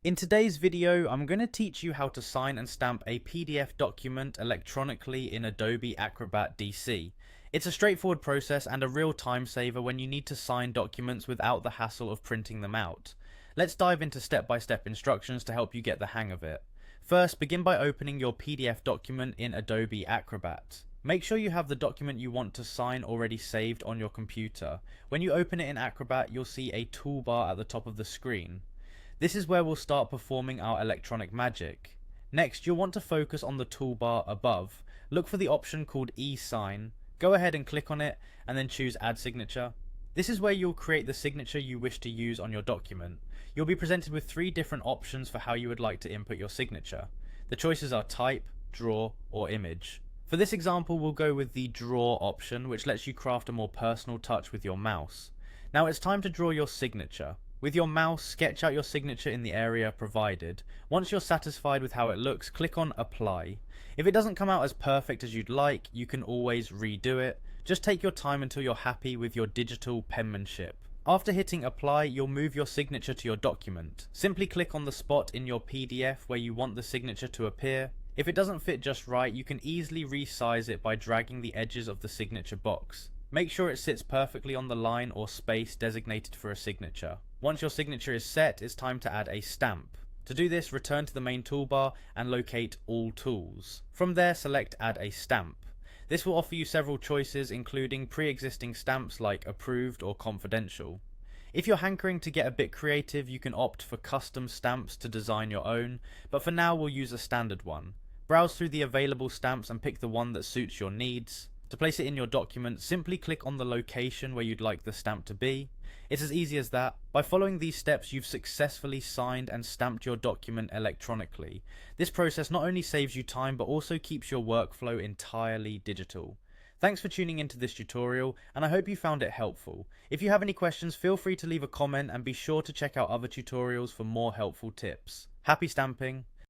In today's video, I'm going to teach you how to sign and stamp a PDF document electronically in Adobe Acrobat DC. It's a straightforward process and a real time saver when you need to sign documents without the hassle of printing them out. Let's dive into step-by-step instructions to help you get the hang of it. First, begin by opening your PDF document in Adobe Acrobat. Make sure you have the document you want to sign already saved on your computer. When you open it in Acrobat, you'll see a toolbar at the top of the screen. This is where we'll start performing our electronic magic. Next, you'll want to focus on the toolbar above. Look for the option called e-sign. Go ahead and click on it and then choose add signature. This is where you'll create the signature you wish to use on your document. You'll be presented with 3 different options for how you would like to input your signature. The choices are type, draw, or image. For this example, we'll go with the draw option, which lets you craft a more personal touch with your mouse. Now it's time to draw your signature. With your mouse, sketch out your signature in the area provided. Once you're satisfied with how it looks, click on Apply. If it doesn't come out as perfect as you'd like, you can always redo it. Just take your time until you're happy with your digital penmanship. After hitting Apply, you'll move your signature to your document. Simply click on the spot in your PDF where you want the signature to appear. If it doesn't fit just right, you can easily resize it by dragging the edges of the signature box. Make sure it sits perfectly on the line or space designated for a signature. Once your signature is set, it's time to add a stamp. To do this, return to the main toolbar and locate All Tools. From there, select Add a Stamp. This will offer you several choices, including pre-existing stamps like Approved or Confidential. If you're hankering to get a bit creative, you can opt for custom stamps to design your own, but for now we'll use a standard one. Browse through the available stamps and pick the one that suits your needs. To place it in your document, simply click on the location where you'd like the stamp to be. It's as easy as that. By following these steps, you've successfully signed and stamped your document electronically. This process not only saves you time, but also keeps your workflow entirely digital. Thanks for tuning into this tutorial, and I hope you found it helpful. If you have any questions, feel free to leave a comment and be sure to check out other tutorials for more helpful tips. Happy stamping!